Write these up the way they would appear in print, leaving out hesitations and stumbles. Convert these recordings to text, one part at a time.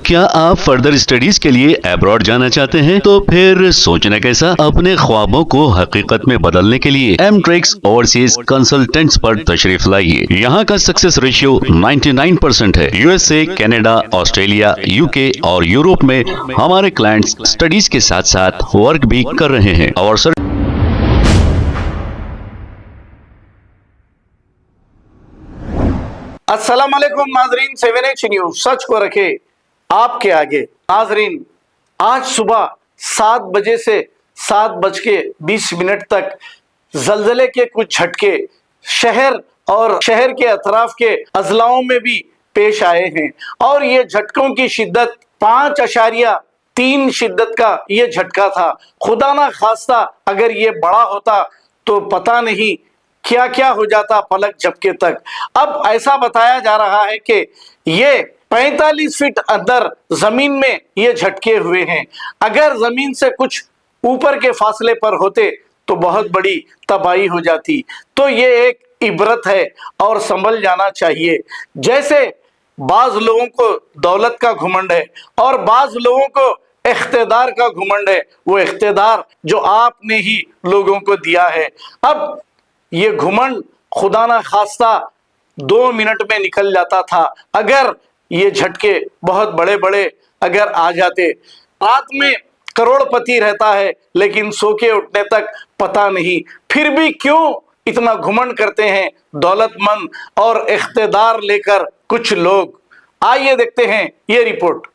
क्या आप further studies के लिए अब्रॉड जाना चाहते हैं? तो फिर सोचना कैसा, अपने ख्वाबों को हकीकत में बदलने के लिए एमट्रिक्स ओवरसीज कंसल्टेंट्स पर तशरीफ लाइए। यहाँ का सक्सेस रेशियो 99% है। यूएसए, कनाडा, ऑस्ट्रेलिया, यूके और यूरोप में हमारे क्लाइंट्स स्टडीज के साथ साथ वर्क भी कर रहे हैं और अस्सलाम वालेकुम नाजरीन, 7H न्यूज सच को रखे आपके आगे। नाजरीन, आज सुबह 7 बजे से 7:20 तक जलजले के कुछ झटके शहर और शहर के अतराफ के अजलाओं में भी पेश आए हैं और ये झटकों की शिद्दत 5.3 शिद्दत का ये झटका था। खुदा ना खास्ता अगर ये बड़ा होता तो पता नहीं क्या क्या हो जाता पलक झपके तक। अब ऐसा बताया जा रहा है कि ये 45 फीट अंदर जमीन में ये झटके हुए हैं। अगर जमीन से कुछ ऊपर के फासले पर होते तो बहुत बड़ी तबाही हो जाती। तो ये एक इबरत है और संभल जाना चाहिए। जैसे बाज लोगों को दौलत का घमंड है और बाज लोगों को इख्तेदार का घमंड है, वो इख्तेदार जो आपने ही लोगों को दिया है। अब ये घुमंड खुदा ना खास्ता 2 मिनट में निकल जाता था अगर ये झटके बहुत बड़े बड़े अगर आ जाते। रात में करोड़पति रहता है लेकिन सो के उठने तक पता नहीं, फिर भी क्यों इतना घुमंड करते हैं दौलतमंद और इख्तेदार लेकर कुछ लोग। आइए देखते हैं ये रिपोर्ट।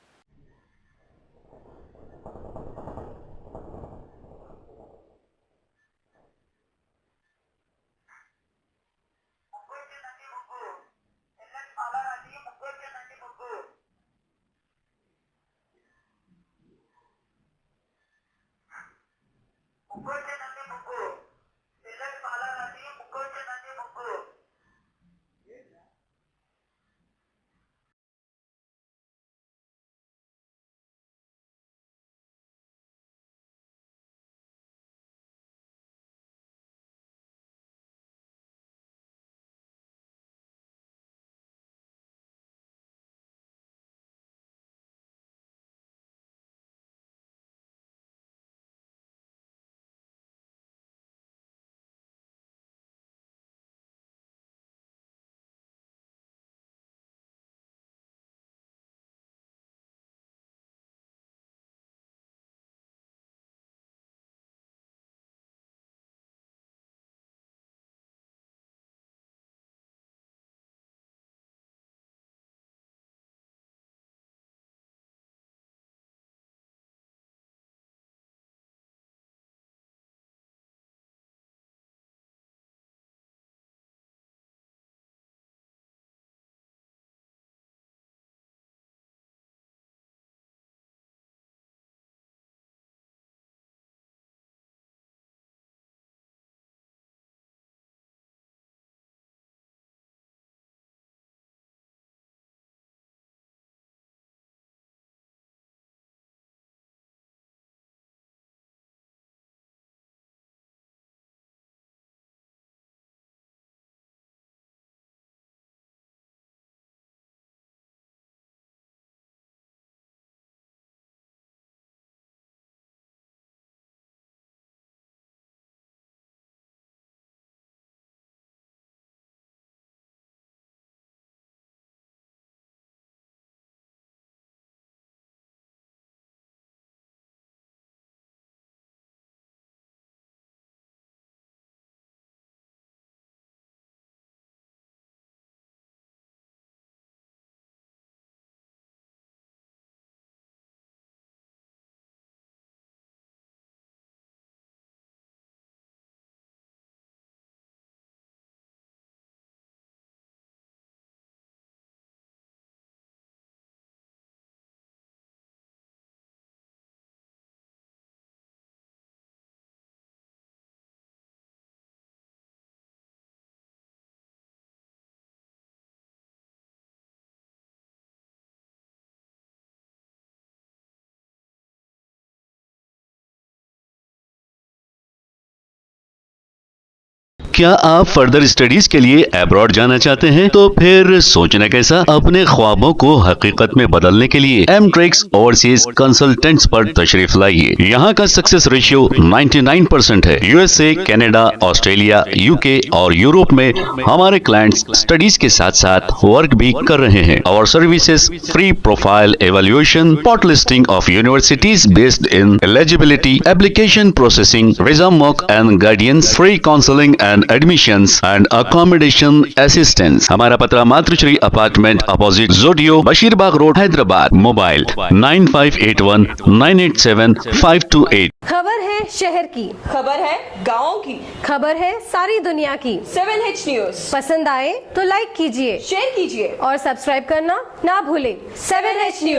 क्या आप फर्दर स्टडीज के लिए अब्रॉड जाना चाहते हैं? तो फिर सोचना कैसा, अपने ख्वाबों को हकीकत में बदलने के लिए एमट्रिक्स ओवरसीज कंसल्टेंट्स पर तशरीफ लाइए। यहाँ का सक्सेस रेशियो 99% है। यूएसए, कनाडा, ऑस्ट्रेलिया, यूके और यूरोप में हमारे क्लाइंट्स स्टडीज के साथ साथ वर्क भी कर रहे हैं। और services free profile evaluation, spot listing of universities based in eligibility, application processing, visa mock and guidance, free counselling and admissions and accommodation assistance. हमारा पता मातृश्री अपार्टमेंट अपोजिट जोडियो, बशीरबाग रोड, हैदराबाद। मोबाइल 9581987528। खबर है शहर की, खबर है गाँव की, खबर है सारी दुनिया की। 7H न्यूज पसंद आए तो लाइक कीजिए, शेयर कीजिए और सब्सक्राइब करना ना भूलें। 7H news.